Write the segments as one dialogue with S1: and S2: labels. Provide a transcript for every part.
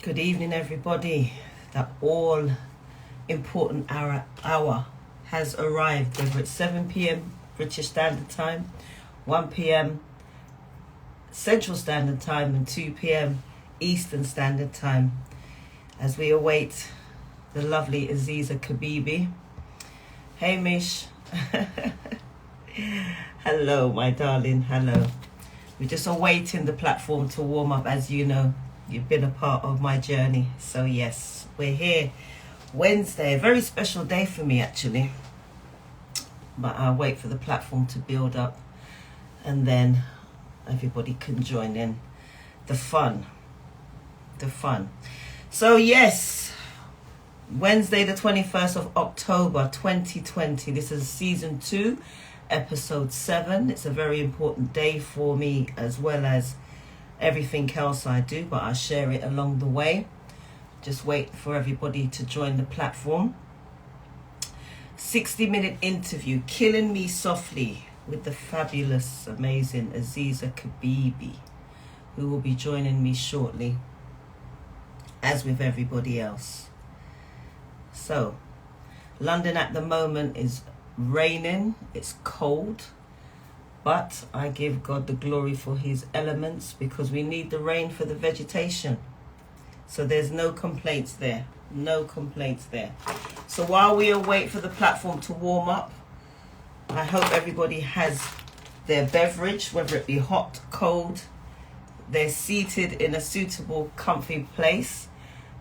S1: Good evening, everybody. The all important hour has arrived, whether it's 7 p.m. British Standard Time, 1 p.m. Central Standard Time, and 2 p.m. Eastern Standard Time, as we await the lovely Aziza Kibibi. Hey, Mish. Hello, my darling. Hello. We're just awaiting the platform to warm up. As you know, you've been a part of my journey. So yes, we're here. Wednesday, a very special day for me, actually. But I'll wait for the platform to build up, and then everybody can join in the fun. So yes, Wednesday the 21st of October 2020. This is season 2, episode 7. It's a very important day for me, as well as everything else I do, but I'll share it along the way. Just wait for everybody to join the platform. 60-minute interview, Killing Me Softly, with the fabulous, amazing Aziza Kibibi, who will be joining me shortly, as with everybody else. So, London at the moment is raining, it's cold, but I give God the glory for his elements, because we need the rain for the vegetation. So there's no complaints there. No complaints there. So while we await for the platform to warm up, I hope everybody has their beverage, whether it be hot, cold. They're seated in a suitable, comfy place,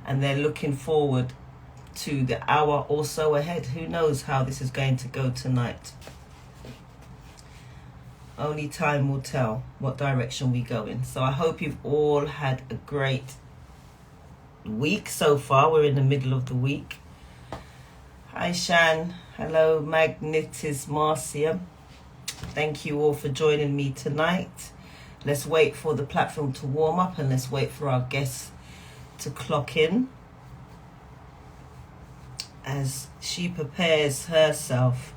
S1: and they're looking forward to the hour or so ahead. Who knows how this is going to go tonight? Only time will tell what direction we go in. So I hope you've all had a great week so far. We're in the middle of the week. Hi Shan. Hello Magnetis Marcia. Thank you all for joining me tonight. Let's wait for the platform to warm up, and let's wait for our guests to clock in as she prepares herself.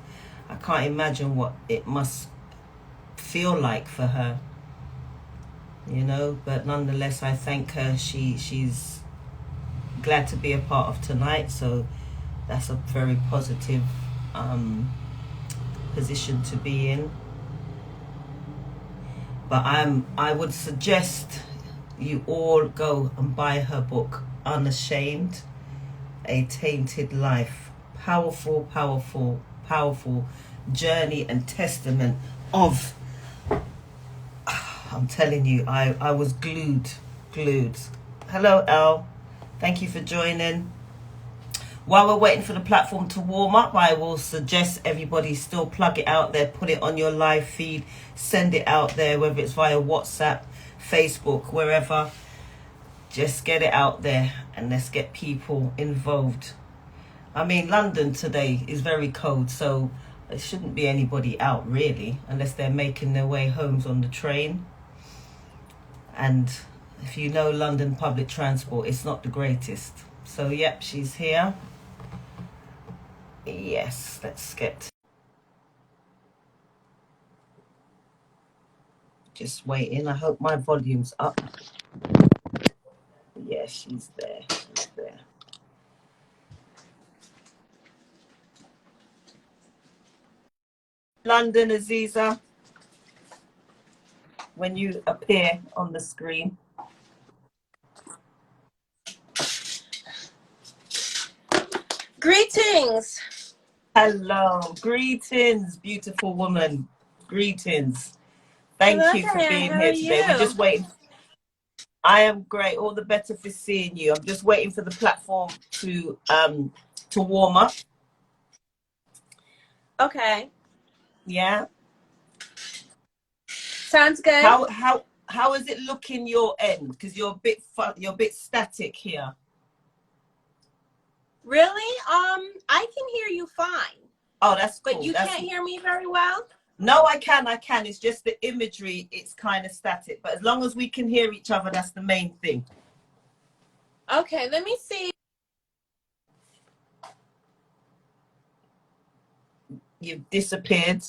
S1: I can't imagine what it must feel like for her, you know, but nonetheless I thank her. She's glad to be a part of tonight, so that's a very positive position to be in. But I would suggest you all go and buy her book, Unashamed, A Tainted Life. Powerful journey and testament of, I'm telling you, I was glued. Hello Elle, thank you for joining. While we're waiting for the platform to warm up, I will suggest everybody still plug it out there, put it on your live feed, send it out there, whether it's via WhatsApp, Facebook, wherever. Just get it out there and let's get people involved. I mean, London today is very cold, so there shouldn't be anybody out really, unless they're making their way homes on the train. And if you know London public transport, it's not the greatest. So yep, she's here. Yes, let's get, just waiting. I hope my volume's up. Yeah, she's there. London, Aziza, when you appear on the screen.
S2: Greetings.
S1: Hello. Greetings, beautiful woman. Greetings. Thank you for being here today. We're just waiting. I am great. All the better for seeing you. I'm just waiting for the platform to warm up.
S2: Okay.
S1: Yeah.
S2: Sounds good.
S1: How is it looking your end? Because you're a bit static here.
S2: Really? I can hear you fine.
S1: Oh, that's cool.
S2: But you can't hear me very well?
S1: No, I can. It's just the imagery, it's kind of static. But as long as we can hear each other, that's the main thing.
S2: Okay, let me see.
S1: You've disappeared.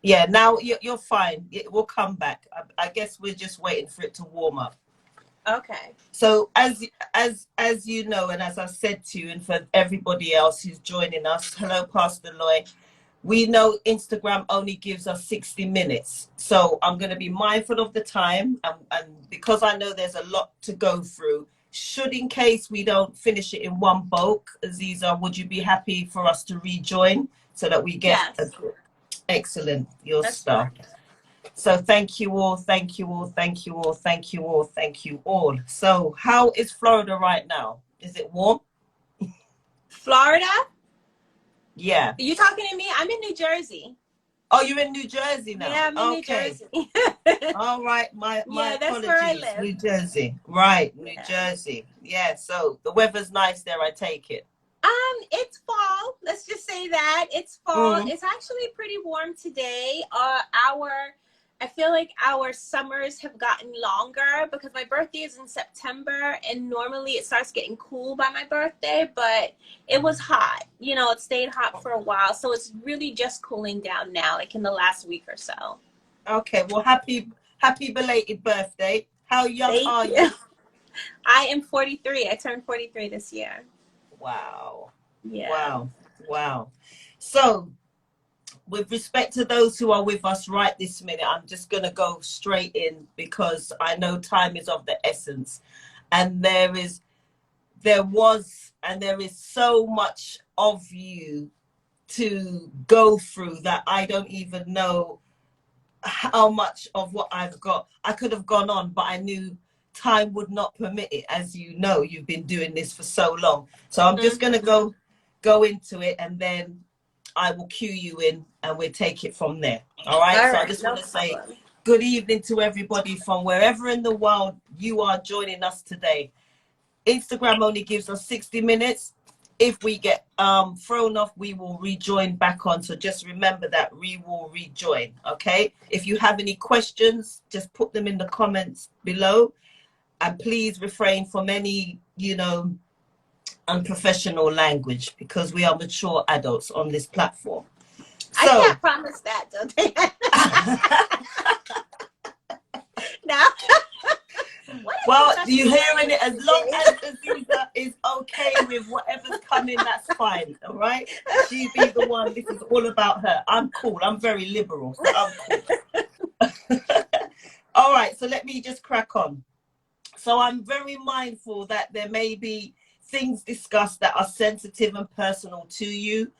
S1: Yeah, now you're fine. It will come back. I guess we're just waiting for it to warm up.
S2: Okay.
S1: So as you know, and as I said to you, and for everybody else who's joining us, hello, Pastor Lloyd. We know Instagram only gives us 60 minutes. So I'm going to be mindful of the time. And because I know there's a lot to go through, should in case we don't finish it in one bulk, Aziza, would you be happy for us to rejoin so that we get a
S2: Yes.
S1: excellent your
S2: That's
S1: stuff?
S2: fine.
S1: So thank you all, thank you all, thank you all, thank you all, thank you all. So how is Florida right now? Is it warm?
S2: Florida?
S1: Yeah.
S2: Are you talking to me? I'm in New Jersey.
S1: Oh, you're in New Jersey now?
S2: Yeah, I'm in New
S1: Okay.
S2: Jersey.
S1: All right, my
S2: Yeah, that's where I
S1: apologies.
S2: live.
S1: New Jersey. Right, New
S2: Yeah.
S1: Jersey. Yeah, so the weather's nice there, I take it.
S2: It's fall. Let's just say that. It's fall.
S1: Mm.
S2: It's actually pretty warm today. I feel like our summers have gotten longer because my birthday is in September and normally it starts getting cool by my birthday, but it was hot. You know, it stayed hot for a while. So it's really just cooling down now, like in the last week or so.
S1: Okay, well, happy belated birthday. How young
S2: Thank
S1: are
S2: you.
S1: you?
S2: I am 43. I turned 43 this year.
S1: Wow.
S2: Yeah.
S1: Wow. Wow. So with respect to those who are with us right this minute, I'm just going to go straight in because I know time is of the essence. And there was, and there is so much of you to go through that I don't even know how much of what I've got. I could have gone on, but I knew time would not permit it. As you know, you've been doing this for so long. So I'm just going to go into it, and then I will cue you in and we'll take it from there. All right.
S2: All
S1: So I
S2: right.
S1: just
S2: No
S1: want to say
S2: problem.
S1: good evening to everybody from wherever in the world you are joining us today. Instagram only gives us 60 minutes. If we get thrown off, we will rejoin back on. So just remember that we will rejoin. Okay. If you have any questions, just put them in the comments below. And please refrain from any, unprofessional language because we are mature adults on this platform.
S2: I
S1: So
S2: can't promise that, don't they? No.
S1: well, you hearing it, as long as Aziza is okay with whatever's coming, that's fine. All right, she be the one. This is all about her. I'm cool. I'm very liberal, so I'm cool. All right, so let me just crack on. So I'm very mindful that there may be things discussed that are sensitive and personal to you.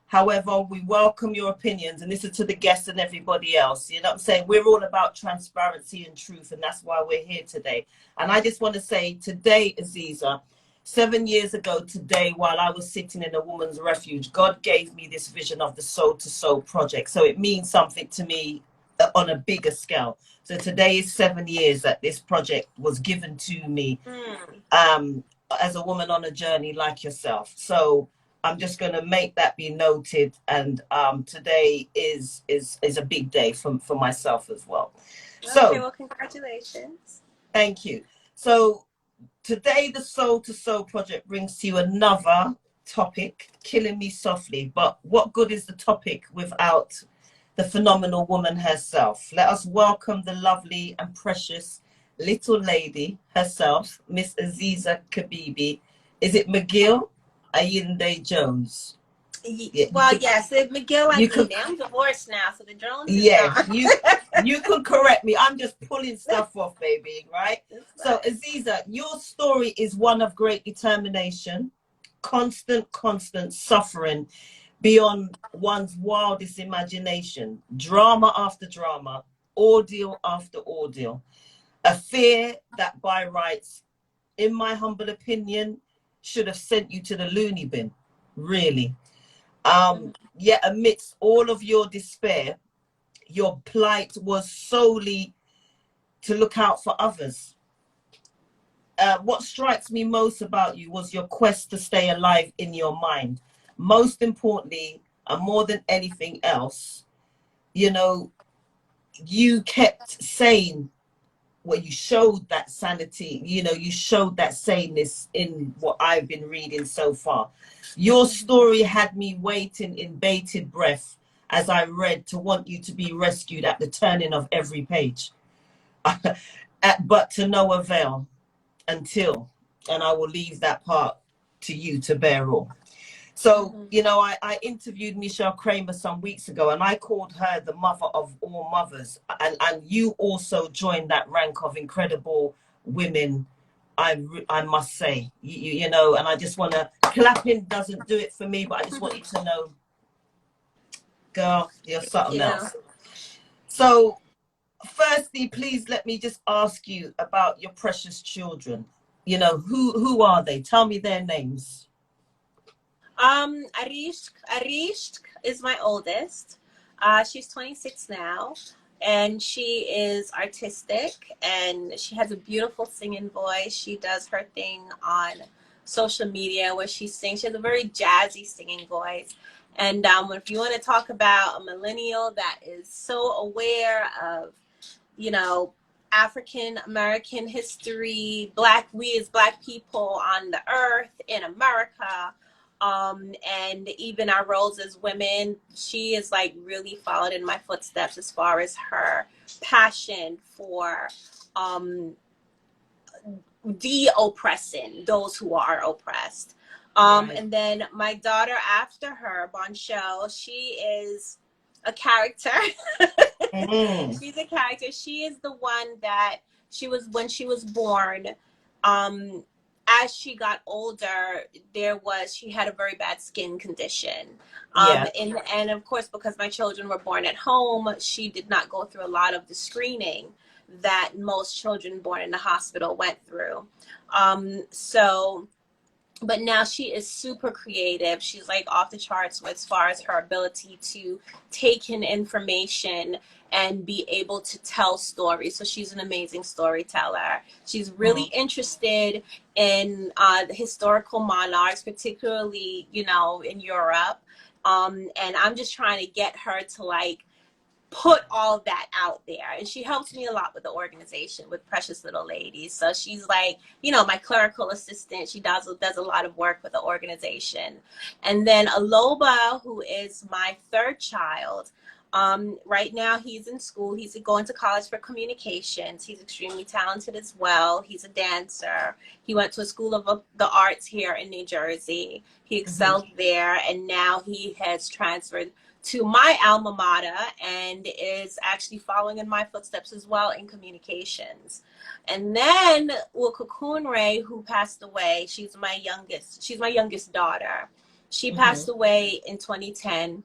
S1: However, we welcome your opinions, and this is to the guests and everybody else. You know what I'm saying? We're all about transparency and truth, and that's why we're here today. And I just want to say today, Aziza, 7 years ago today, while I was sitting in a woman's refuge, God gave me this vision of the Sole2Soul project. So it means something to me on a bigger scale. So today is 7 years that this project was given to me as a woman on a journey like yourself. So I'm just going to make that be noted. And today is a big day for myself as well. So,
S2: okay, well, congratulations.
S1: Thank you. So today, the Sole2Soul project brings to you another topic, Killing Me Softly. But what good is the topic without the phenomenal woman herself? Let us welcome the lovely and precious little lady herself, Miss Aziza Kibibi. Is it McGill? Ayinde Jones.
S2: Yeah, well, yes, McGill Ayinde. I'm divorced now, so the Jones is gone.
S1: you could correct me. I'm just pulling stuff off, baby, right? So, Aziza, your story is one of great determination, constant suffering beyond one's wildest imagination, drama after drama, ordeal after ordeal, a fear that by rights, in my humble opinion, should have sent you to the loony bin, really. Yet amidst all of your despair, your plight was solely to look out for others. What strikes me most about you was your quest to stay alive in your mind. Most importantly, and more than anything else, you kept sane. Well, you showed that sanity, you showed that saneness in what I've been reading so far. Your story had me waiting in bated breath as I read, to want you to be rescued at the turning of every page. But to no avail. until, and I will leave that part to you to bear all. So, you know, I interviewed Michelle Kramer some weeks ago, and I called her the mother of all mothers. And you also joined that rank of incredible women, I must say. You know, and I just want to, clapping doesn't do it for me, but I just want you to know, girl, you're something else. So, firstly, please let me just ask you about your precious children. You know, who are they? Tell me their names.
S2: Arishk is my oldest. She's 26 now, and she is artistic, and she has a beautiful singing voice. She does her thing on social media where she sings. She has a very jazzy singing voice. And if you want to talk about a millennial that is so aware of, you know, African American history, we as Black people on the earth in America, and even our roles as women, she is like really followed in my footsteps as far as her passion for de-oppressing those who are oppressed. Right. And then my daughter after her, Bonchelle, she is a character. She's a character. She is the one that when she was born, as she got older, she had a very bad skin condition. And of course, because my children were born at home, she did not go through a lot of the screening that most children born in the hospital went through. But now she is super creative. She's like off the charts as far as her ability to take in information and be able to tell stories. So she's an amazing storyteller. She's really interested in the historical monarchs, particularly, you know, in Europe. And I'm just trying to get her to like put all that out there, and she helps me a lot with the organization with Precious Little Ladies. So she's like, you know, my clerical assistant. She does a lot of work with the organization. And then Aloba, who is my third child, right now he's in school. He's going to college for communications. He's extremely talented as well. He's a dancer. He went to a school of the arts here in New Jersey. He excelled there, and now he has transferred to my alma mater and is actually following in my footsteps as well in communications. And then Cocoon who passed away, she's my youngest daughter. She passed away in 2010.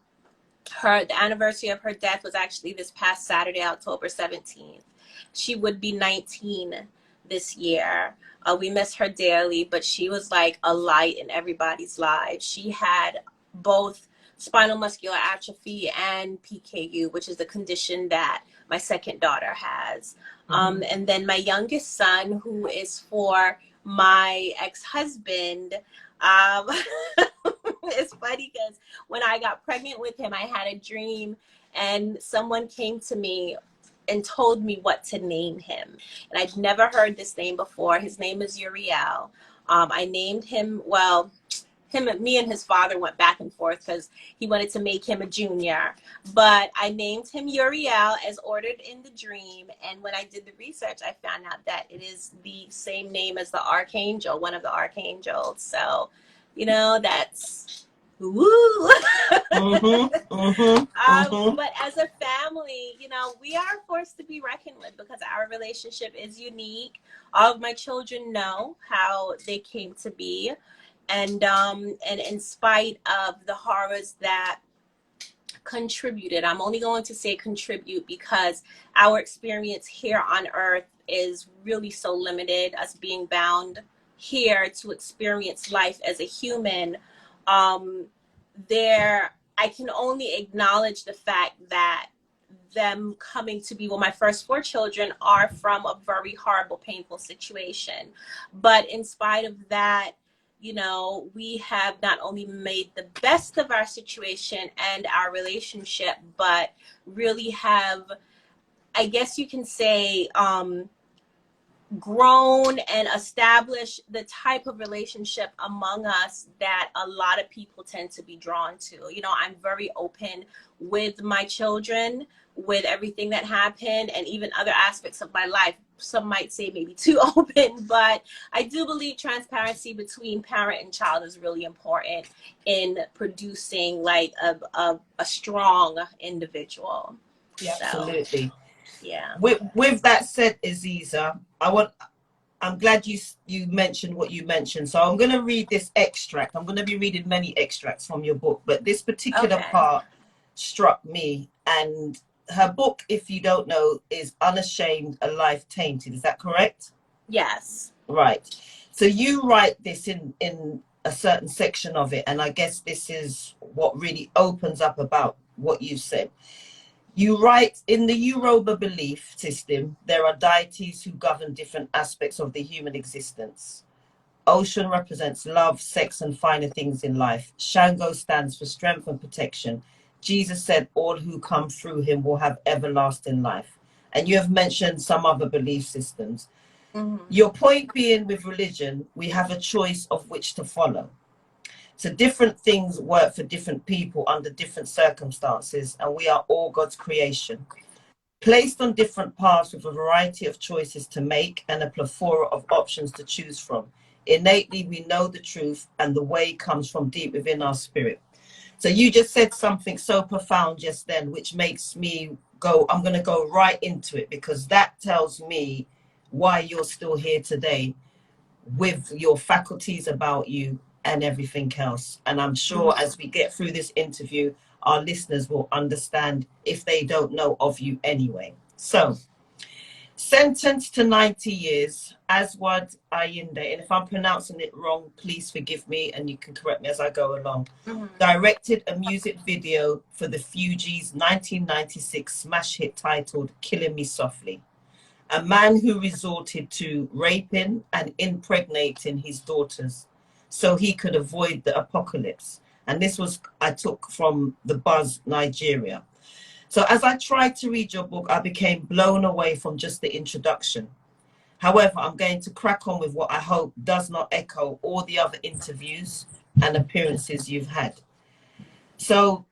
S2: The anniversary of her death was actually this past Saturday, October 17th. She would be 19 this year. We miss her dearly, but she was like a light in everybody's lives. She had both spinal muscular atrophy and PKU, which is the condition that my second daughter has. And then my youngest son, who is for my ex-husband, it's funny because when I got pregnant with him, I had a dream and someone came to me and told me what to name him. And I'd never heard this name before. His name is Uriel. I named him, me and his father went back and forth because he wanted to make him a junior. But I named him Uriel as ordered in the dream. And when I did the research, I found out that it is the same name as the archangel, one of the archangels. So, you know, that's woo. But as a family, you know, we are forced to be reckoned with because our relationship is unique. All of my children know how they came to be. And in spite of the horrors that contributed, I'm only going to say contribute because our experience here on earth is really so limited, us being bound here to experience life as a human. I can only acknowledge the fact that them coming to be, my first 4 children are from a very horrible, painful situation. But in spite of that, you know, we have not only made the best of our situation and our relationship, but really have, I guess you can say, grown and established the type of relationship among us that a lot of people tend to be drawn to. You know, I'm very open with my children. with everything that happened and even other aspects of my life. Some might say maybe too open, but I do believe transparency between parent and child is really important in producing like a strong individual.
S1: Yeah,
S2: So,
S1: absolutely.
S2: yeah.
S1: With that said, Aziza, I'm glad you mentioned what you mentioned. So I'm going to read this extract. I'm going to be reading many extracts from your book, but this particular
S2: Okay.
S1: part struck me. And her book, if you don't know, is Unashamed, A Life Tainted. Is that correct?
S2: Yes.
S1: Right. So you write this in a certain section of it, and I guess this is what really opens up about what you said. You write, in the Yoruba belief system, there are deities who govern different aspects of the human existence. Ocean represents love, sex, and finer things in life. Shango stands for strength and protection. Jesus said all who come through him will have everlasting life. And you have mentioned some other belief systems.
S2: Mm-hmm.
S1: Your point being, with religion, we have a choice of which to follow. So different things work for different people under different circumstances, and we are all God's creation, placed on different paths with a variety of choices to make and a plethora of options to choose from. Innately, we know the truth, and the way comes from deep within our spirit. So you just said something so profound just then, which makes me go, I'm going to go right into it, because that tells me why you're still here today, with your faculties about you and everything else. And I'm sure as we get through this interview, our listeners will understand if they don't know of you anyway. So, sentenced to 90 years, Aswad Ayinde, and if I'm pronouncing it wrong, please forgive me and you can correct me as I go along, directed a music video for the FUGEES 1996 smash hit titled Killing Me Softly. A man who resorted to raping and impregnating his daughters so he could avoid the apocalypse. And this was, I took from The Buzz, Nigeria. So as I tried to read your book, I became blown away from just the introduction. However, I'm going to crack on with what I hope does not echo all the other interviews and appearances you've had. So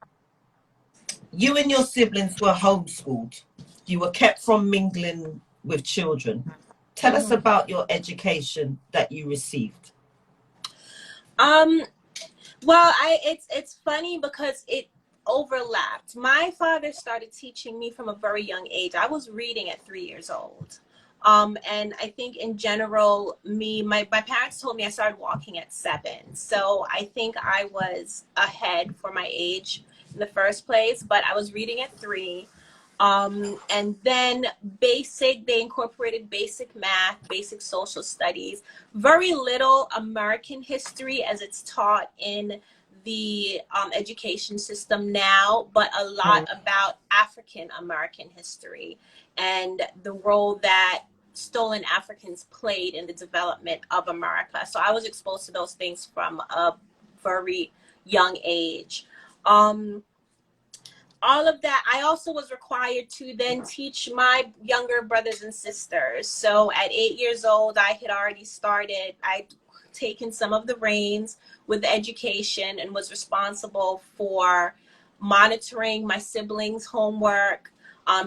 S1: you and your siblings were homeschooled. You were kept from mingling with children. Tell us about your education that you received.
S2: Well, it's funny because it overlapped. My father started teaching me from a very young age. I was reading at 3 years old. And I think in general, my parents told me I started walking at 7. So I think I was ahead for my age in the first place, but I was reading at 3. And then they incorporated basic math, basic social studies, very little American history as it's taught in the education system now, but a lot about African American history and the role that stolen Africans played in the development of America. So I was exposed to those things from a very young age. All of that, I also was required to then teach my younger brothers and sisters. So at 8 years old, I had already started, I'd taken some of the reins with the education and was responsible for monitoring my siblings' homework,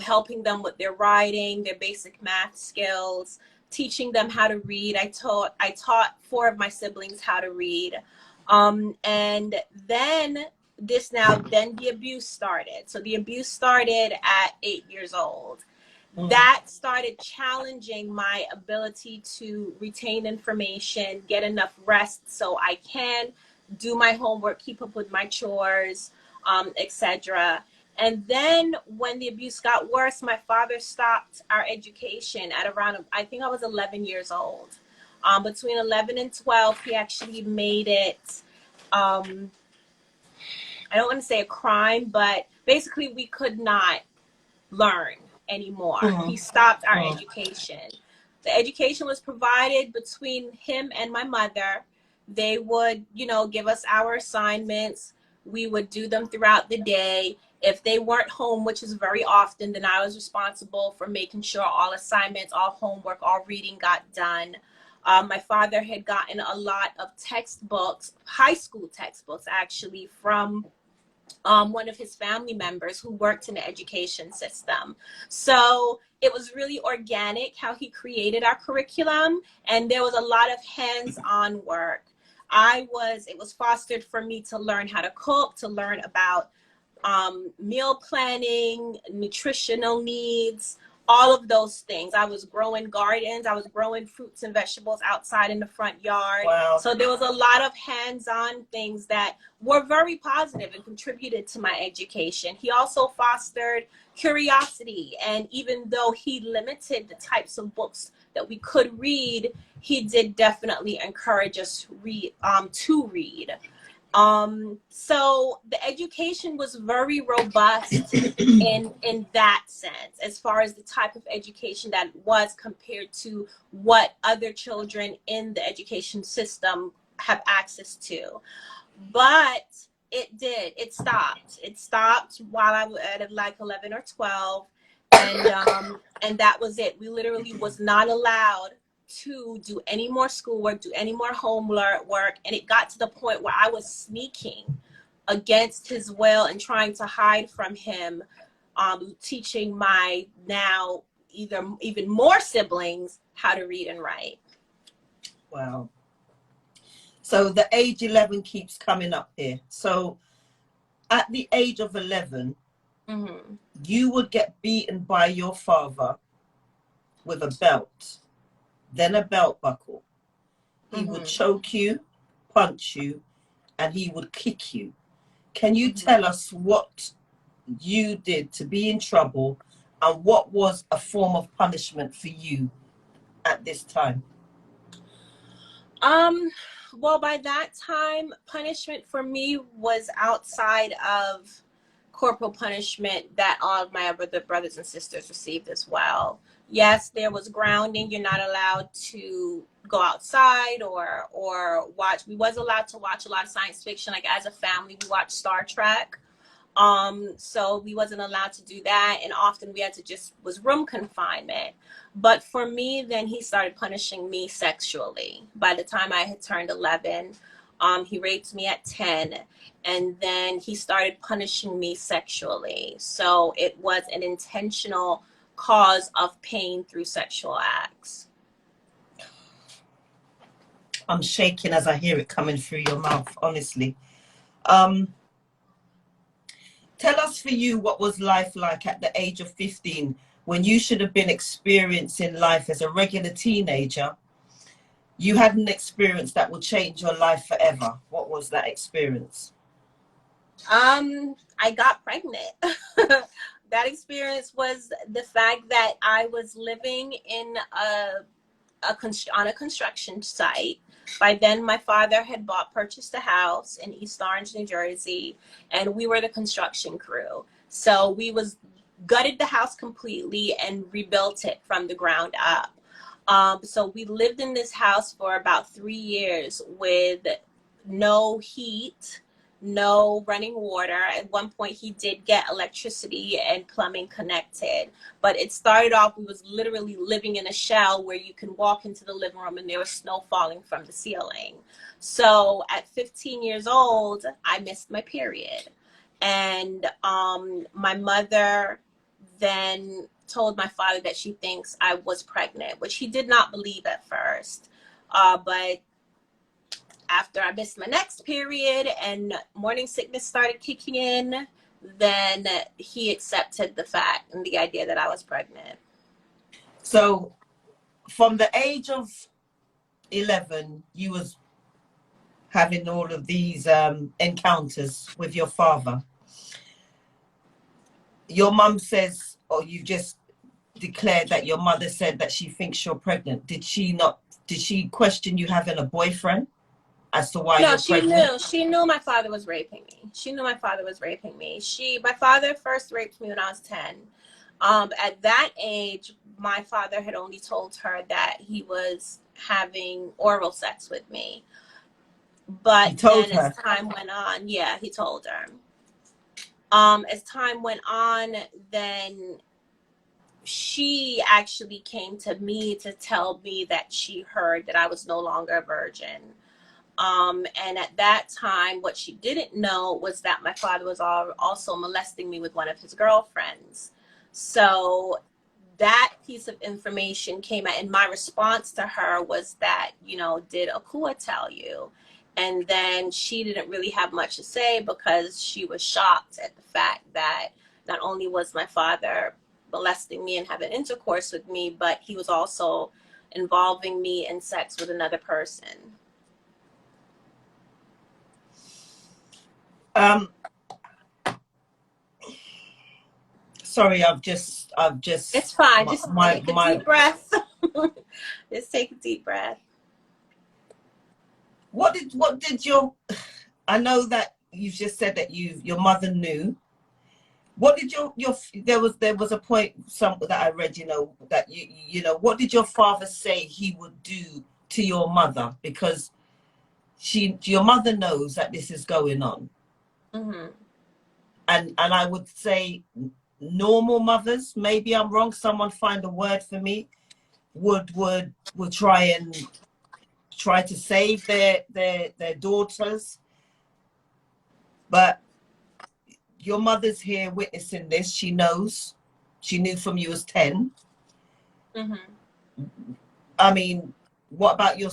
S2: helping them with their writing, their basic math skills, teaching them how to read. I taught 4 of my siblings how to read. And then the abuse started. So the abuse started at 8 years old. That started challenging my ability to retain information, get enough rest so I can do my homework, keep up with my chores, etc. And then when the abuse got worse, my father stopped our education at around, I think I was 11 years old. Between 11 and 12, he actually made it, I don't want to say a crime, but basically we could not learn anymore. He stopped our education. The education was provided between him and my mother. They would, give us our assignments. We would do them throughout the day. If they weren't home, which is very often, then I was responsible for making sure all assignments, all homework, all reading got done. My father had gotten a lot of textbooks, high school textbooks actually, from one of his family members who worked in the education system. So it was really organic how he created our curriculum, and there was a lot of hands-on work. It was fostered for me to learn how to cook, to learn about meal planning, nutritional needs, all of those things. I was growing gardens. I was growing fruits and vegetables outside in the front yard.
S1: Wow.
S2: So there was a lot of hands-on things that were very positive and contributed to my education. He also fostered curiosity. And even though he limited the types of books that we could read, he did definitely encourage us to read. So the education was very robust in that sense, as far as the type of education that was compared to what other children in the education system have access to. But it stopped while I was at like 11 or 12. And that was it. We literally was not allowed to do any more schoolwork, do any more homework. And it got to the point where I was sneaking against his will and trying to hide from him, teaching my now even more siblings how to read and write.
S1: Wow. So the age 11 keeps coming up here. So at the age of 11, you would get beaten by your father with a belt, then a belt buckle. He would choke you, punch you, and he would kick you. Can you tell us what you did to be in trouble, and what was a form of punishment for you at this time?
S2: Well, by that time, punishment for me was outside of corporal punishment that all of my other brothers and sisters received as well. Yes, there was grounding. You're not allowed to go outside or watch. We was allowed to watch a lot of science fiction. Like as a family, we watched Star Trek. So we wasn't allowed to do that. And often we had to was room confinement. But for me, then he started punishing me sexually. By the time I had turned 11, he raped me at 10. And then he started punishing me sexually. So it was an intentional cause of pain through sexual acts.
S1: I'm shaking as I hear it coming through your mouth, honestly. Tell us for you, what was life like at the age of 15 when you should have been experiencing life as a regular teenager? You had an experience that will change your life forever. What was that experience?
S2: I got pregnant. That experience was the fact that I was living in on a construction site. By then, my father had purchased a house in East Orange, New Jersey, and we were the construction crew. So we gutted the house completely and rebuilt it from the ground up. So we lived in this house for about 3 years with no heat, no running water. At one point he did get electricity and plumbing connected, but it started off, we was literally living in a shell where you can walk into the living room and there was snow falling from the ceiling. So at 15 years old, I missed my period. And my mother then told my father that she thinks I was pregnant, which he did not believe at first. But after I missed my next period and morning sickness started kicking in, then he accepted the fact and the idea that I was pregnant.
S1: So from the age of 11, you was having all of these encounters with your father. Your mum says, or you just declared that your mother said that she thinks you're pregnant. Did she question you having a boyfriend as to why you're pregnant?
S2: She knew my father was raping me. My father first raped me when I was 10. At that age, my father had only told her that he was having oral sex with me. But then as time went on, yeah, he told her. As time went on, then she actually came to me to tell me that she heard that I was no longer a virgin. And at that time, what she didn't know was that my father was also molesting me with one of his girlfriends. So that piece of information came out, and my response to her was that, you know, did Akua tell you? And then she didn't really have much to say because she was shocked at the fact that not only was my father molesting me and having intercourse with me, but he was also involving me in sex with another person.
S1: Sorry, I've just
S2: It's fine.
S1: my
S2: Just
S1: my,
S2: take a
S1: my
S2: deep breath. Just take a deep breath.
S1: what did your, I know that you've just said that your mother knew. What did your there was a point some that I read, you know, that you know, what did your father say he would do to your mother? Because your mother knows that this is going on.
S2: Mm-hmm.
S1: And I would say normal mothers, maybe I'm wrong, someone find a word for me, would try to save their daughters. But your mother's here witnessing this. She knows. She knew from you was 10.
S2: Mm-hmm.
S1: I mean, what about your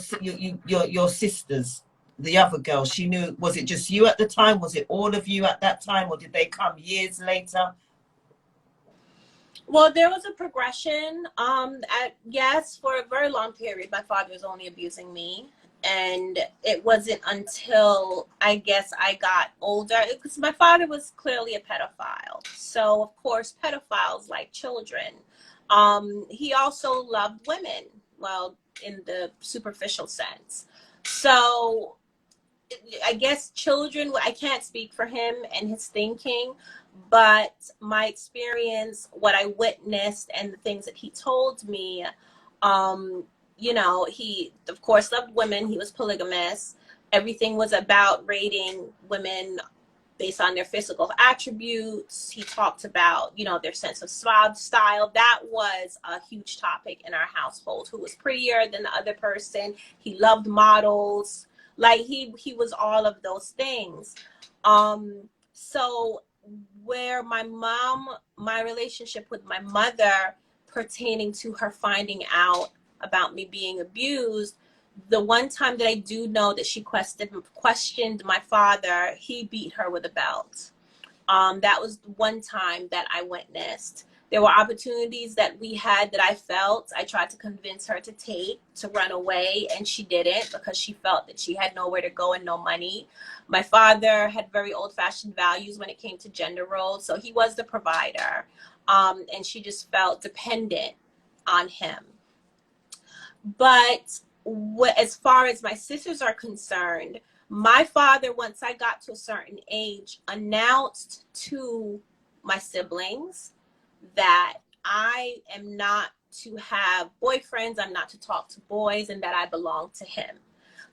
S1: sisters, the other girls? She knew. Was it just you at the time? Was it all of you at that time, or did they come years later?
S2: Well, there was a progression. Yes, for a very long period, my father was only abusing me. And it wasn't until I guess I got older, because my father was clearly a pedophile. So, of course, pedophiles like children. He also loved women, well, in the superficial sense. So, I guess children, I can't speak for him and his thinking, but my experience, what I witnessed, and the things that he told me, you know, he, of course, loved women. He was polygamous. Everything was about rating women based on their physical attributes. He talked about, you know, their sense of style. That was a huge topic in our household. Who was prettier than the other person? He loved models. Like he was all of those things. So where my relationship with my mother pertaining to her finding out about me being abused, the one time that I do know that she questioned my father, he beat her with a belt. That was one time that I witnessed. There were opportunities that we had that I felt I tried to convince her to run away, and she didn't, because she felt that she had nowhere to go and no money. My father had very old-fashioned values when it came to gender roles, so he was the provider, and she just felt dependent on him. But as far as my sisters are concerned, my father, once I got to a certain age, announced to my siblings that I am not to have boyfriends, I'm not to talk to boys, and that I belong to him.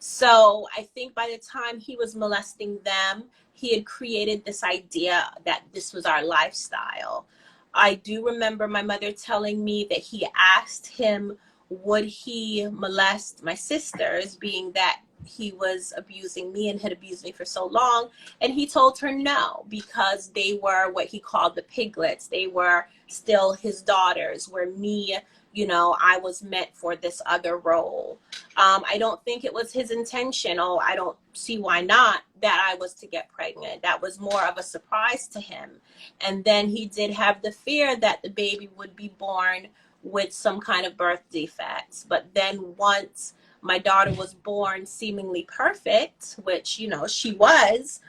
S2: So I think by the time he was molesting them, he had created this idea that this was our lifestyle. I do remember my mother telling me that he asked him, would he molest my sisters, being that he was abusing me and had abused me for so long. And he told her no, because they were what he called the piglets. They were still his daughters, where me, you know, I was meant for this other role. I don't think it was his intention. Oh, I don't see why not, that I was to get pregnant. That was more of a surprise to him. And then he did have the fear that the baby would be born with some kind of birth defects. But then once my daughter was born seemingly perfect, which, you know, she was,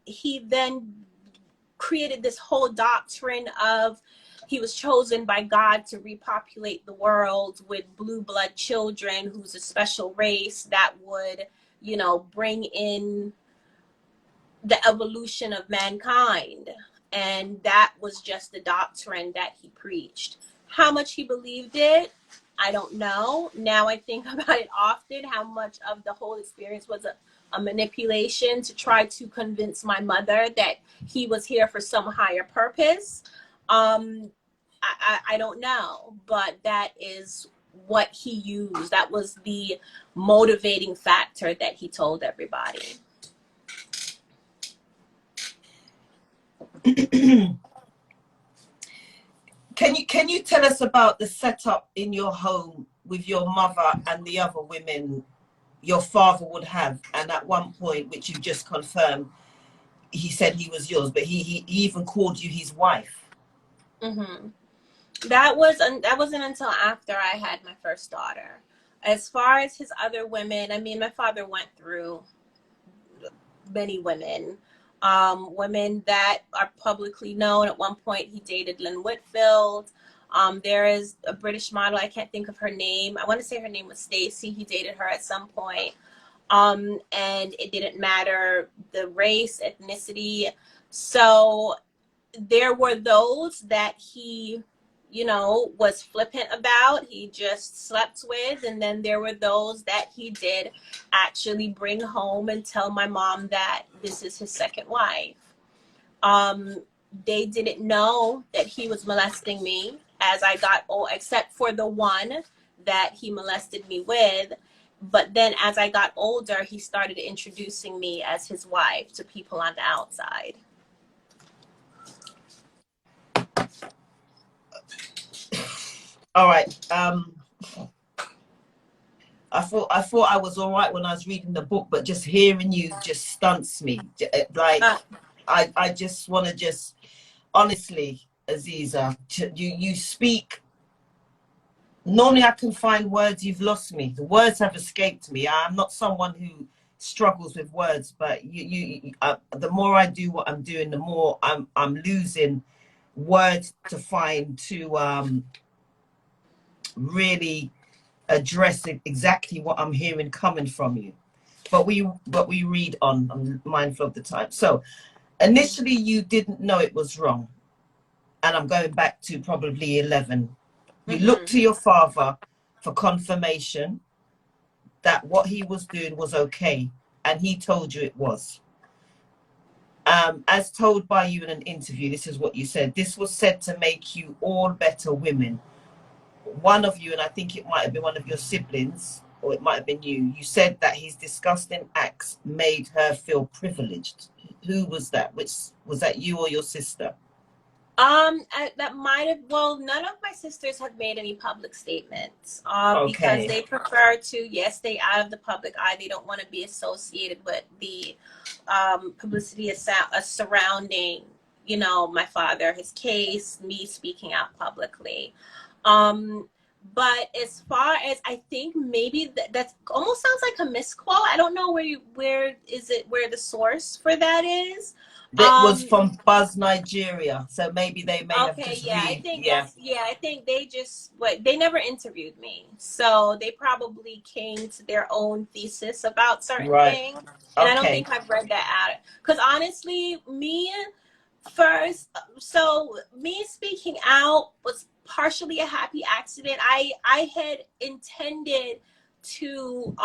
S2: he then created this whole doctrine of he was chosen by God to repopulate the world with blue blood children, who's a special race that would, you know, bring in the evolution of mankind. And that was just the doctrine that he preached. How much he believed it, I don't know. Now I think about it often, how much of the whole experience was a manipulation to try to convince my mother that he was here for some higher purpose. I don't know, but that is what he used. That was the motivating factor that he told everybody.
S1: Can you tell us about the setup in your home with your mother and the other women your father would have? And at one point, which you just confirmed, he said he was yours, but he even called you his wife.
S2: Mm-hmm. That wasn't until after I had my first daughter. As far as his other women, I mean, my father went through many women. Women that are publicly known. At one point, he dated Lynn Whitfield. There is a British model, I can't think of her name. I want to say her name was Stacy. He dated her at some point. And it didn't matter the race, ethnicity. So there were those that he, you know, was flippant about, he just slept with, and then there were those that he did actually bring home and tell my mom that this is his second wife. They didn't know that he was molesting me as I got old, except for the one that he molested me with. But then as I got older, he started introducing me as his wife to people on the outside.
S1: All right. I thought I was all right when I was reading the book, but just hearing you just stunts me. Like, I just want to just, honestly, Aziza, you speak. Normally I can find words. You've lost me. The words have escaped me. I'm not someone who struggles with words, but the more I do what I'm doing, the more I'm losing words to find to really address exactly what I'm hearing coming from you. But we read on. I'm mindful of the time. So initially you didn't know it was wrong, and I'm going back to probably 11. You looked to your father for confirmation that what he was doing was okay, and he told you it was. As told by you in an interview, this is what you said: this was said to make you all better women. One of you, and I think it might have been one of your siblings, or it might have been you said that his disgusting acts made her feel privileged. Who was that? Which was that, you or your sister?
S2: That might have, well, none of my sisters have made any public statements,
S1: Okay.
S2: because they prefer to, yes, stay out of the public eye. They don't want to be associated with the publicity surrounding, you know, my father, his case, me speaking out publicly. But as far as, I think maybe that almost sounds like a misquote. I don't know where the source for that is.
S1: That was from Buzz, Nigeria. So maybe they may have just
S2: I think they just, they never interviewed me. So they probably came to their own thesis about certain things. And I don't think I've read that out. Because honestly, me speaking out was partially a happy accident. I had intended to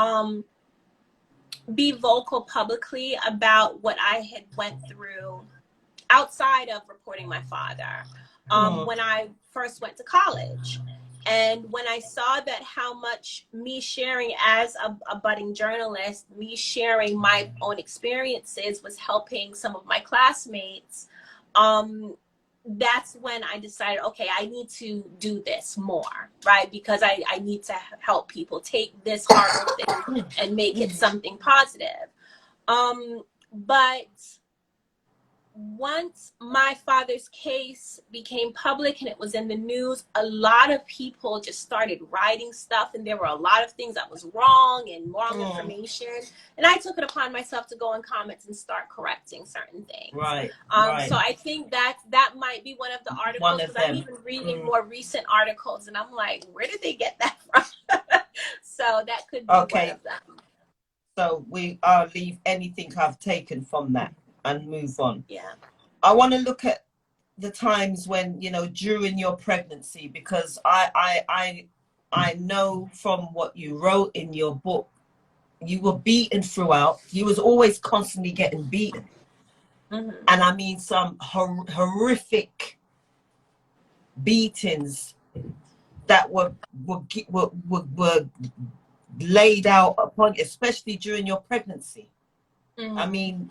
S2: be vocal publicly about what I had went through outside of reporting my father when I first went to college. And when I saw that how much me sharing as a budding journalist, me sharing my own experiences was helping some of my classmates, that's when I decided, okay, I need to do this more, right? Because I need to help people take this horrible thing and make it something positive. But once my father's case became public and it was in the news, a lot of people just started writing stuff, and there were a lot of things that was wrong and wrong information. And I took it upon myself to go in comments and start correcting certain things. Right. So I think that might be one of the articles, because I'm even reading more recent articles, and I'm like, where did they get that from? So that could be one of them.
S1: So I'll leave anything I've taken from that and move on.
S2: Yeah.
S1: I want to look at the times when, you know, during your pregnancy, because I know from what you wrote in your book, you were beaten throughout. You was always constantly getting beaten. And I mean some horrific beatings that were laid out upon you, especially during your pregnancy. I mean,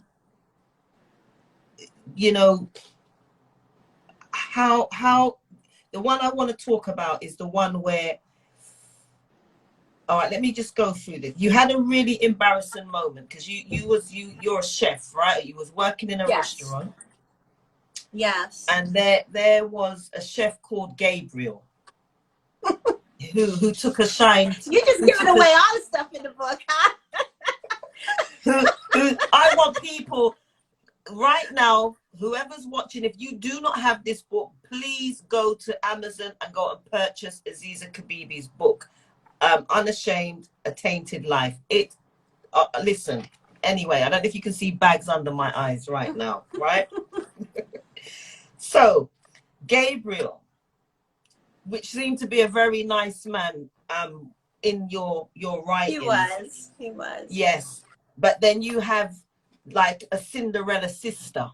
S1: you know, how the one I want to talk about is the one where, all right, let me just go through this. You had a really embarrassing moment because you're a chef, right? You was working in a restaurant.
S2: Yes.
S1: And there was a chef called Gabriel who took a shine.
S2: You're just giving away all the stuff in the book, huh?
S1: who I want people right now, whoever's watching, if you do not have this book, please go to Amazon and go and purchase Aziza Kibibi's book, Unashamed, A Tainted Life. Listen, anyway, I don't know if you can see bags under my eyes right now, right? So, Gabriel, which seemed to be a very nice man, in your writings.
S2: He was.
S1: Yes. But then you have like a Cinderella sister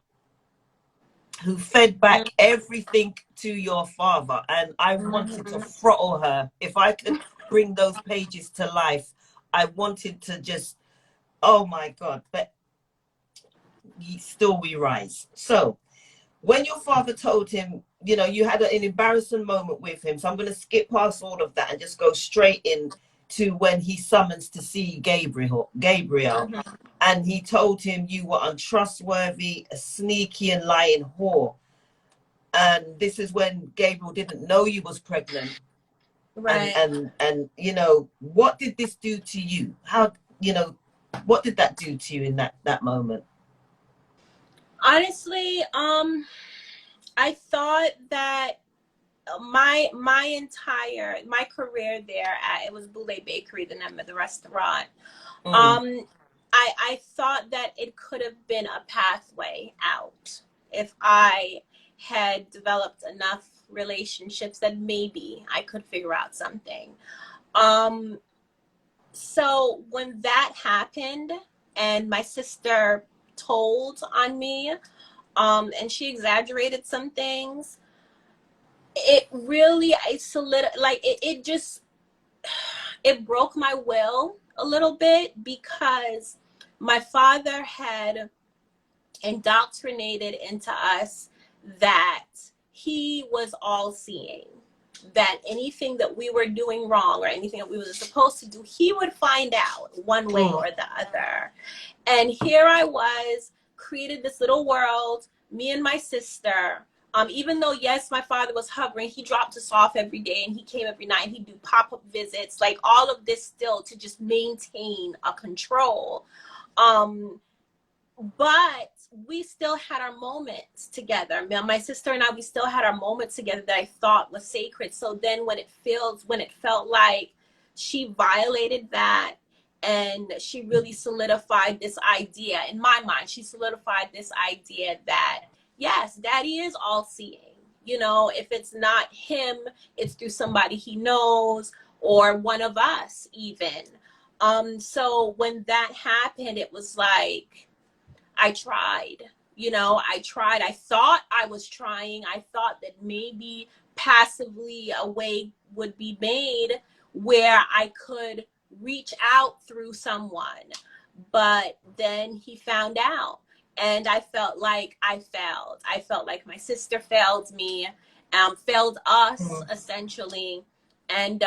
S1: who fed back everything to your father, and I wanted to throttle her. If I could bring those pages to life, I wanted to just, oh my God. But still we rise. So when your father told him, you know, you had an embarrassing moment with him, so I'm going to skip past all of that and just go straight in to when he summons to see Gabriel, and he told him you were untrustworthy, a sneaky and lying whore. And this is when Gabriel didn't know you was pregnant.
S2: Right.
S1: And you know, what did this do to you? How, you know, what did that do to you in that moment?
S2: Honestly, I thought that my career there at, it was Boulay Bakery, the name of the restaurant. I thought that it could have been a pathway out if I had developed enough relationships that maybe I could figure out something. So when that happened and my sister told on me, and she exaggerated some things, it really it broke my will a little bit, because my father had indoctrinated into us that he was all seeing, that anything that we were doing wrong or anything that we were supposed to do, he would find out one way or the other. And here I was, created this little world, me and my sister. Even though, yes, my father was hovering, he dropped us off every day and he came every night. He'd do pop-up visits, like all of this still to just maintain a control. But we still had our moments together. My sister and I, we still had our moments together that I thought was sacred. So then when it felt like she violated that, and she really solidified this idea in my mind, she solidified this idea that, yes, daddy is all seeing. You know, if it's not him, it's through somebody he knows or one of us even. So when that happened, it was like, I tried, you know, I thought I was trying. I thought that maybe passively a way would be made where I could reach out through someone. But then he found out, and I felt like I failed. I felt like my sister failed me, failed us essentially. And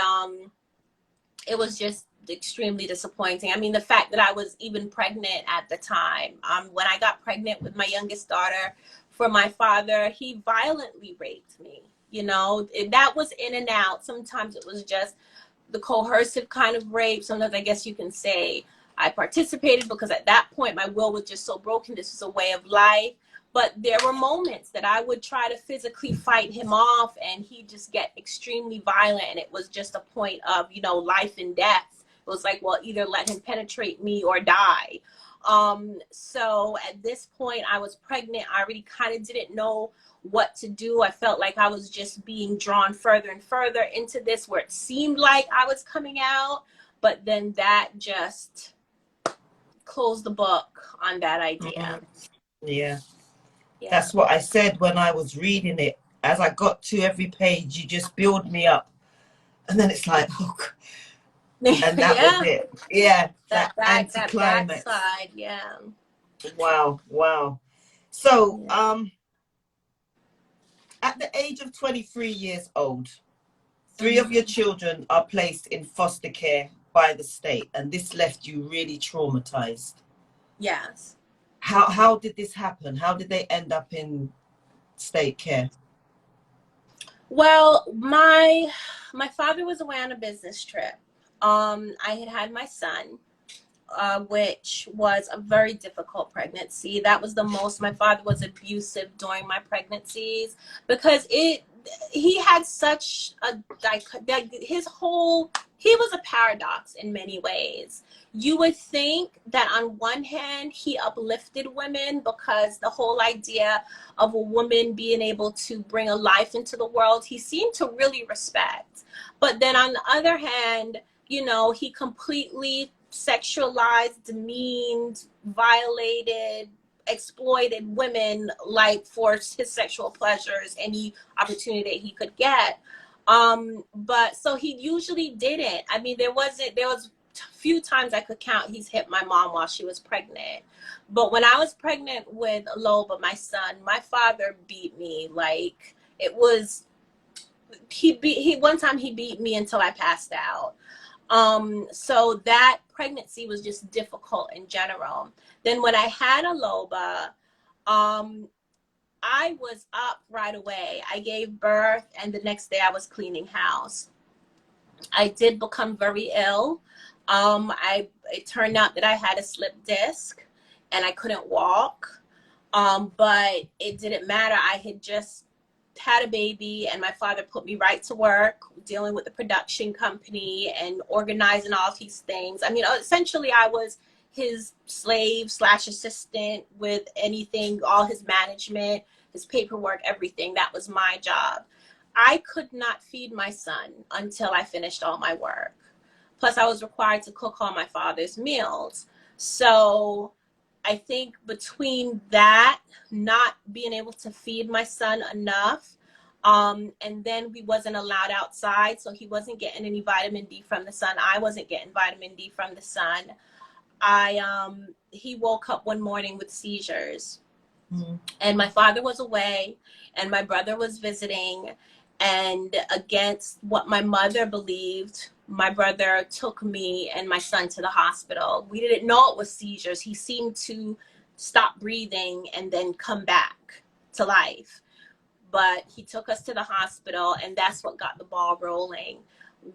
S2: it was just extremely disappointing. I mean, the fact that I was even pregnant at the time, when I got pregnant with my youngest daughter for my father, he violently raped me. You know, that was in and out. Sometimes it was just the coercive kind of rape. Sometimes I guess you can say I participated, because at that point my will was just so broken. This was a way of life. But there were moments that I would try to physically fight him off, and he'd just get extremely violent. And it was just a point of, you know, life and death. It was like, well, either let him penetrate me or die. So at this point, I was pregnant. I already kind of didn't know what to do. I felt like I was just being drawn further and further into this, where it seemed like I was coming out. But then that just closed the book on that idea.
S1: Yeah. That's what I said when I was reading it. As I got to every page, you just build me up. And then it's like, oh, and that was
S2: Yeah,
S1: it. Yeah, that
S2: that
S1: anticlimax.
S2: backside. Yeah.
S1: Wow, wow. So,
S2: Yeah.
S1: at the age of 23 years old, three of your
S2: Hmm.
S1: children are placed in foster care by the state, and this left you really traumatized.
S2: Yes.
S1: How did this happen? How did they end up in state care?
S2: Well, my father was away on a business trip. I had my son, which was a very difficult pregnancy. That was the most. My father was abusive during my pregnancies because he had such a his whole he was a paradox in many ways. You would think that on one hand he uplifted women because the whole idea of a woman being able to bring a life into the world he seemed to really respect, but then on the other hand, you know, he completely sexualized, demeaned, violated, exploited women like for his sexual pleasures, any opportunity that he could get. But so he usually didn't. I mean, there was few times I could count he's hit my mom while she was pregnant. But when I was pregnant with Loba, my son, my father beat me like it was he one time he beat me until I passed out. So that pregnancy was just difficult in general. Then when I had Aloba, um, I was up right away. I gave birth, and the next day I was cleaning house. I did become very ill. It turned out that I had a slip disc, and I couldn't walk. But it didn't matter. I had just had a baby, and my father put me right to work dealing with the production company and organizing all these things. I mean, essentially I was his slave slash assistant with anything, all his management, his paperwork, everything. That was my job. I could not feed my son until I finished all my work. Plus I was required to cook all my father's meals. So I think between that, not being able to feed my son enough, and then we wasn't allowed outside, so he wasn't getting any vitamin D from the sun. I wasn't getting vitamin D from the sun. He woke up one morning with seizures, and my father was away, and my brother was visiting, and against what my mother believed, my brother took me and my son to the hospital. We didn't know it was seizures. He seemed to stop breathing and then come back to life. But he took us to the hospital, and that's what got the ball rolling.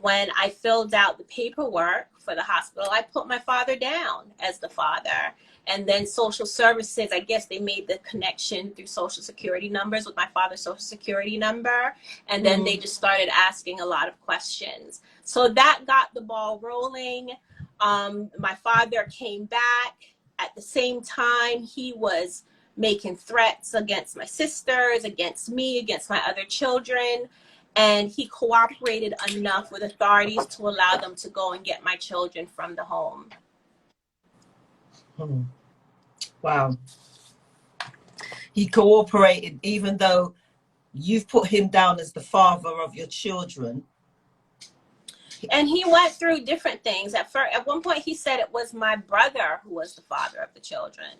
S2: When I filled out the paperwork for the hospital, I put my father down as the father. And then social services, I guess they made the connection through social security numbers with my father's social security number. And then they just started asking a lot of questions. So that got the ball rolling. My father came back. At the same time, he was making threats against my sisters, against me, against my other children. And he cooperated enough with authorities to allow them to go and get my children from the home.
S1: Wow. He cooperated even though you've put him down as the father of your children.
S2: And he went through different things. At one point he said it was my brother who was the father of the children.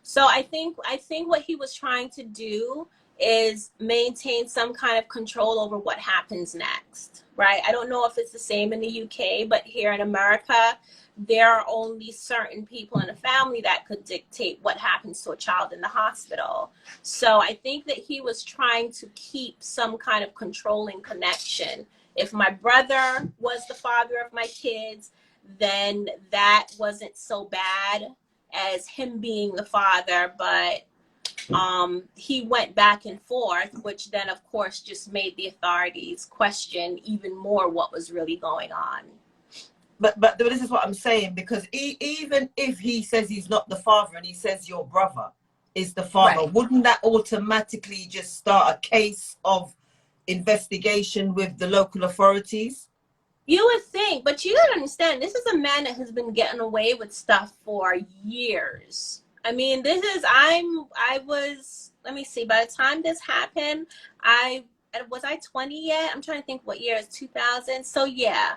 S2: So I think what he was trying to do is maintain some kind of control over what happens next, right? I don't know if it's the same in the UK, but here in America, there are only certain people in a family that could dictate what happens to a child in the hospital. So I think that he was trying to keep some kind of controlling connection. If my brother was the father of my kids, then that wasn't so bad as him being the father, but he went back and forth, which then of course just made the authorities question even more what was really going on.
S1: But this is what I'm saying, because even if he says he's not the father and he says your brother is the father, right, wouldn't that automatically just start a case of investigation with the local authorities?
S2: You would think, but you gotta understand, this is a man that has been getting away with stuff for years. I mean, let me see, by the time this happened, I was I 20 yet? I'm trying to think what year is 2000. So yeah,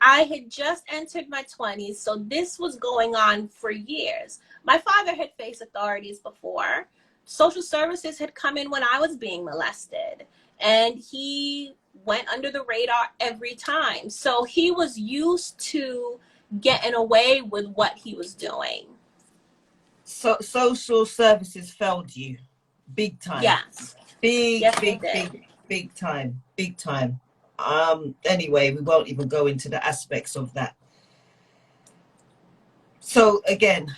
S2: I had just entered my 20s. So this was going on for years. My father had faced authorities before. Social services had come in when I was being molested, and he went under the radar every time. So he was used to getting away with what he was doing.
S1: So social services failed you big time.
S2: Yes.
S1: Big,
S2: Yes,
S1: big, big, big time. Big time. Anyway, we won't even go into the aspects of that. So again,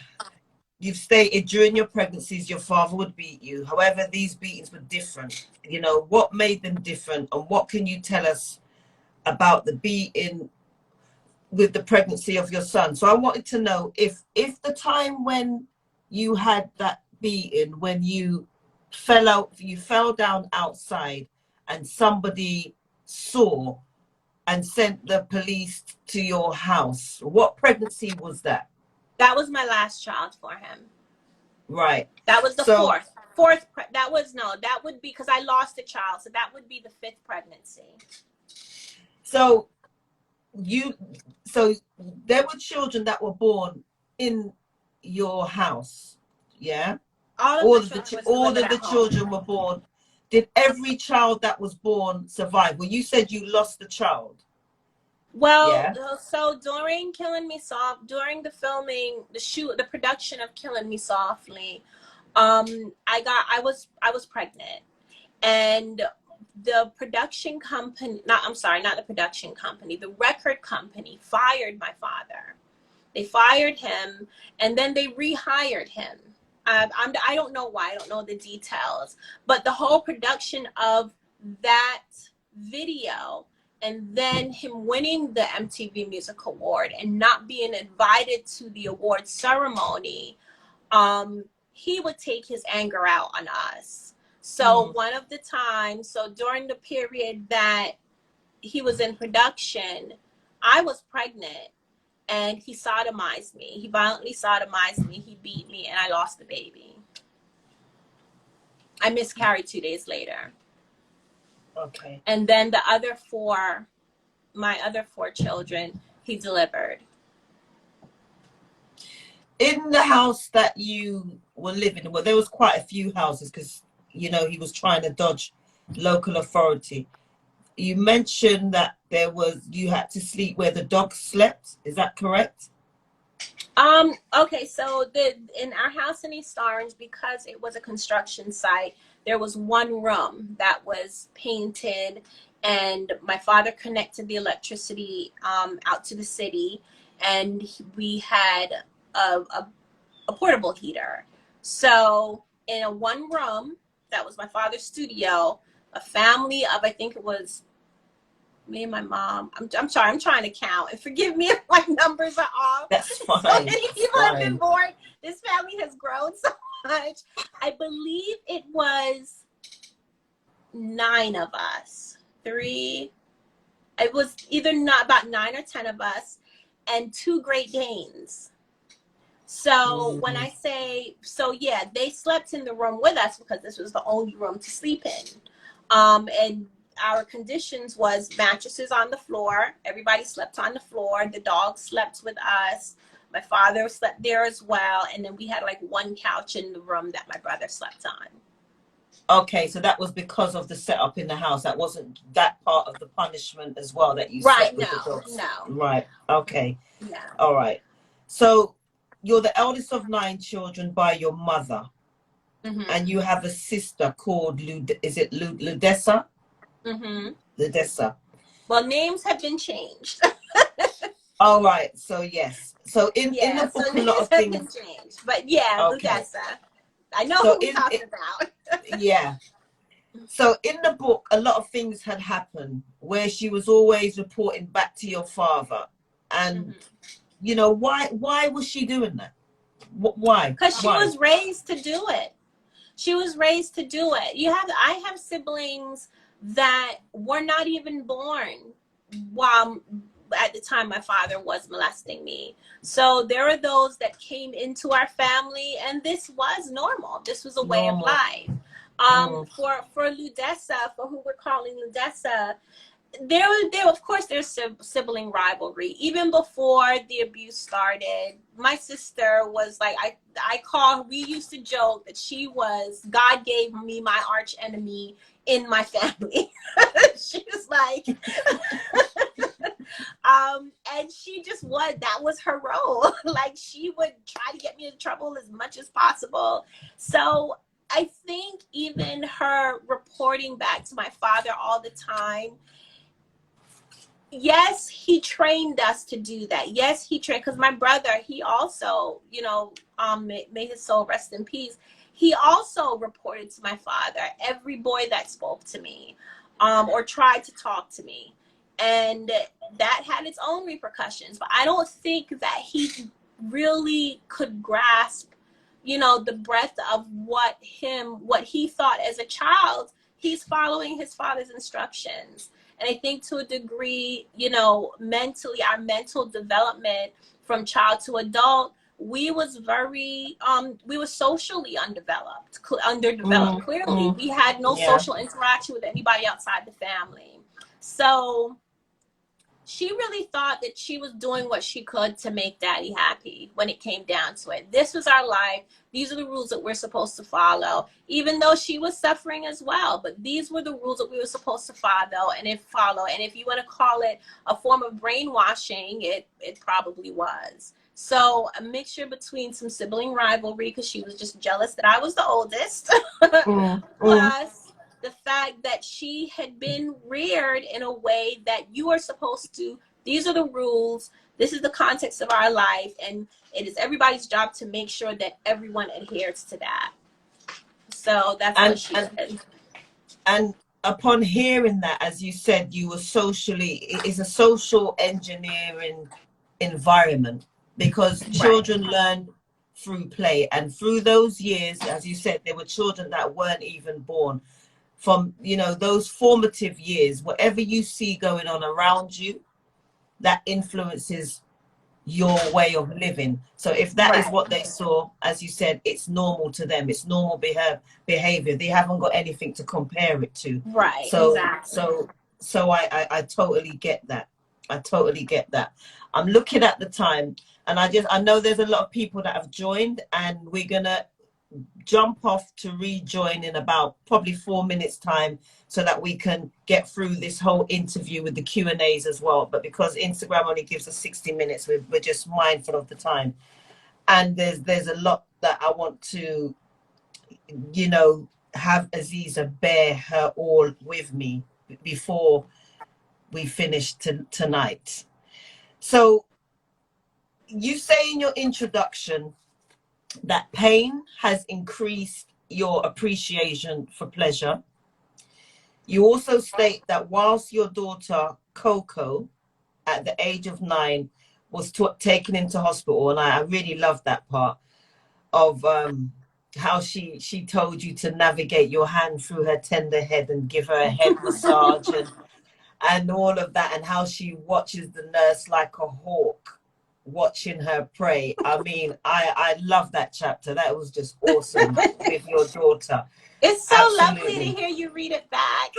S1: you've stated during your pregnancies your father would beat you. However, these beatings were different. You know, what made them different, and what can you tell us about the beating with the pregnancy of your son? So I wanted to know if the time when you had that beating, when you fell down outside and somebody saw and sent the police to your house, what pregnancy was that?
S2: That was my last child for him.
S1: Right.
S2: That was the fourth. That would be, because I lost a child. So that would be the 5th pregnancy.
S1: So there were children that were born in your house, yeah? All of the children were born. Did every child that was born survive? Well, you said you lost the child.
S2: Well,
S1: yeah.
S2: So during the filming, the production of Killing Me Softly, I was pregnant, and the production company, not the production company, the record company fired my father. They fired him, and then they rehired him. I don't know why. I don't know the details, but the whole production of that video, and then him winning the MTV Music Award and not being invited to the award ceremony, he would take his anger out on us. So one of the times, so during the period that he was in production, I was pregnant, and he sodomized me. He violently sodomized me. He beat me, and I lost the baby. I miscarried 2 days later.
S1: Okay.
S2: And then my other 4 children, he delivered.
S1: In the house that you were living in, well, there was quite a few houses because, you know, he was trying to dodge local authority. You mentioned that you had to sleep where the dogs slept. Is that correct?
S2: Okay, so in our house in East Orange, because it was a construction site, there was one room that was painted, and my father connected the electricity out to the city, and we had a portable heater. So in a one room, that was my father's studio, a family of, I think it was me and my mom. I'm sorry, I'm trying to count, and forgive me if my numbers are off.
S1: That's fine.
S2: So many people have been born. This family has grown so much. I believe it was 9 of us. It was either not about 9 or 10 of us, and 2 Great Danes. So when I say, yeah, they slept in the room with us because this was the only room to sleep in. And our conditions was mattresses on the floor. Everybody slept on the floor. The dogs slept with us. My father slept there as well. And then we had like one couch in the room that my brother slept on.
S1: Okay, so that was because of the setup in the house. That wasn't that part of the punishment as well that you slept with the dogs.
S2: No.
S1: Right. Okay.
S2: Yeah.
S1: All right. So you're the eldest of 9 children by your mother, and you have a sister called Ludessa? Ludessa.
S2: Well, names have been changed.
S1: All right. So yes. So in the book, a lot of things
S2: have been changed. But yeah, okay. Ludessa. I know who we're talking about.
S1: Yeah. So in the book, a lot of things had happened where she was always reporting back to your father, and you know, why was she doing that? Why?
S2: Because she was raised to do it. She was raised to do it. I have siblings that were not even born while at the time my father was molesting me. So there are those that came into our family, and this was normal. This was a way of life. For Ludessa, for who we're calling Ludessa, there of course there's sibling rivalry. Even before the abuse started, my sister was like, we used to joke that she was, God gave me my arch enemy in my family. She was like, and she just that was her role. Like, she would try to get me in trouble as much as possible. So I think even her reporting back to my father all the time, yes, he trained us to do that. Yes, he trained, because my brother, he also, may his soul rest in peace. He also reported to my father every boy that spoke to me, or tried to talk to me. And that had its own repercussions. But I don't think that he really could grasp, the breadth of what he thought as a child. He's following his father's instructions. And I think to a degree, mentally, our mental development from child to adult, we was socially underdeveloped, clearly. We had no social interaction with anybody outside the family. So she really thought that she was doing what she could to make daddy happy when it came down to it. This was our life. These are the rules that we're supposed to follow, even though she was suffering as well. But these were the rules that we were supposed to follow. And if you want to call it a form of brainwashing, it probably was. So a mixture between some sibling rivalry, because she was just jealous that I was the oldest, plus the fact that she had been reared in a way that you are supposed to, these are the rules, this is the context of our life, and it is everybody's job to make sure that everyone adheres to that. So that's what she said.
S1: And upon hearing that, as you said, you were it is a social engineering environment, because children learn through play. And through those years, as you said, there were children that weren't even born. From, those formative years, whatever you see going on around you, that influences your way of living. So if that is what they saw, as you said, it's normal to them. It's normal behavior. They haven't got anything to compare it to.
S2: Right.
S1: So,
S2: exactly.
S1: So I totally get that. I totally get that. I'm looking at the time, and I know there's a lot of people that have joined, and we're gonna jump off to rejoin in about probably 4 minutes time, so that we can get through this whole interview with the Q&As as well. But because Instagram only gives us 60 minutes, we're just mindful of the time. And there's a lot that I want to, have Aziza bear her all with me before we finish tonight. So you say in your introduction that pain has increased your appreciation for pleasure. You also state that whilst your daughter Coco, at the age of 9, was taken into hospital, and I really love that part of how she told you to navigate your hand through her tender head and give her a head massage and all of that, and how she watches the nurse like a hawk watching her prey. I mean, I love that chapter. That was just awesome with your daughter.
S2: It's so lovely to hear you read it back.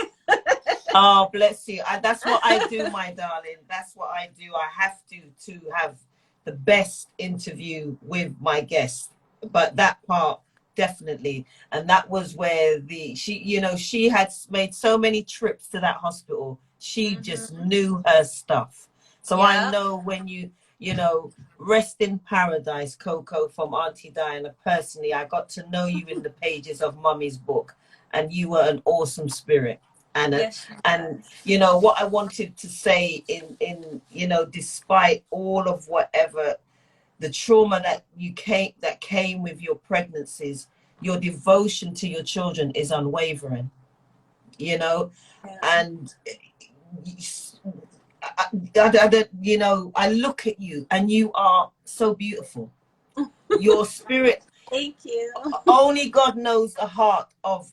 S1: Oh, bless you. That's what I do, my darling. That's what I do. I have to have the best interview with my guests. But that part, definitely. And that was where she had made so many trips to that hospital. She just knew her stuff. So I know when rest in paradise, Coco, from Auntie Diana. Personally, I got to know you in the pages of Mummy's book, and you were an awesome spirit. And what I wanted to say in despite all of whatever the trauma that came with your pregnancies, your devotion to your children is unwavering. And I look at you and you are so beautiful. Your spirit.
S2: Thank you.
S1: Only God knows the heart of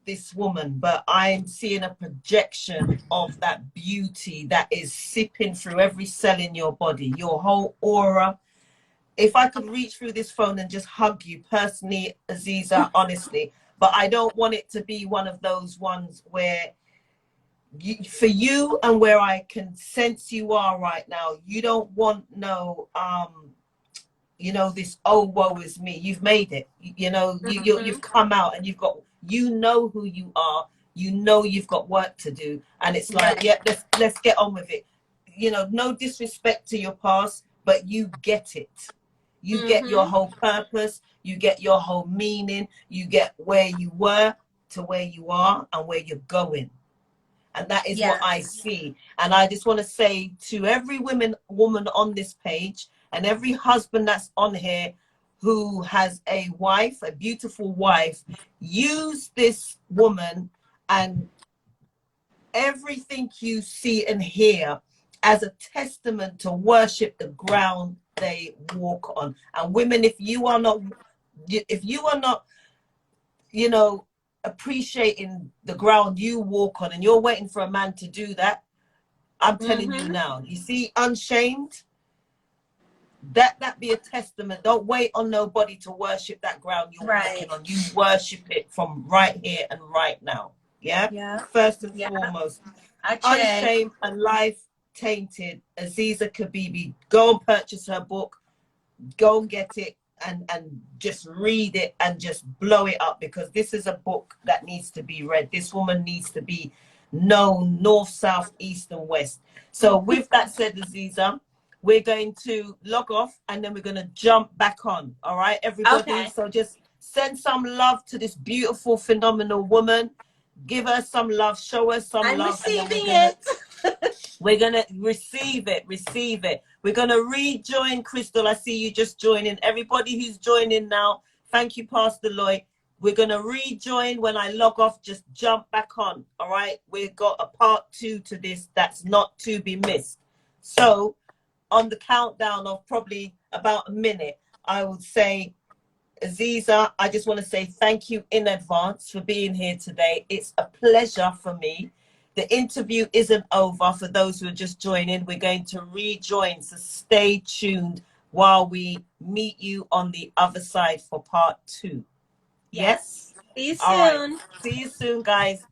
S1: this woman, but I'm seeing a projection of that beauty that is sipping through every cell in your body, your whole aura. If I could reach through this phone and just hug you personally, Aziza, honestly, but I don't want it to be one of those ones where for you and where I can sense you are right now, you don't want no you know, this oh woe is me. You've made it. You know, you've come out and you've got, you know who you are. You know you've got work to do, and it's like,
S2: Right.
S1: yeah, let's get on with it. You know, no disrespect to your past, but you get it. You get your whole purpose. You get your whole meaning. You get where you were to where you are and where you're going. And that is what I see. And I just want to say to every woman on this page and every husband that's on here who has a wife, a beautiful wife, use this woman and everything you see and hear as a testament to worship the ground they walk on. And women, if you are not, you know, appreciating the ground you walk on and you're waiting for a man to do that, I'm telling you now, you see, Unshamed, that be a testament. Don't wait on nobody to worship that ground you're walking on. You worship it from right here and right now. Yeah. First and foremost, Unshamed and Life Tainted, Aziza Kibibi. Go and purchase her book. Go and get it. And just read it and just blow it up, because this is a book that needs to be read. This woman needs to be known north, south, east, and west. So with that said, Aziza, we're going to log off and then we're going to jump back on. All right, everybody. Okay. So just send some love to this beautiful, phenomenal woman. Give her some love. Show her some love. I'm receiving it. We're going to receive it. We're going to rejoin Crystal. I see you just joining. Everybody who's joining now, thank you, Pastor Lloyd. We're going to rejoin when I log off. Just jump back on. All right. We've got a part 2 to this that's not to be missed. So on the countdown of probably about a minute, I would say, Aziza, I just want to say thank you in advance for being here today. It's a pleasure for me. The interview isn't over. For those who are just joining, we're going to rejoin. So stay tuned while we meet you on the other side for part 2. Yes? See you soon. All right. See you soon, guys.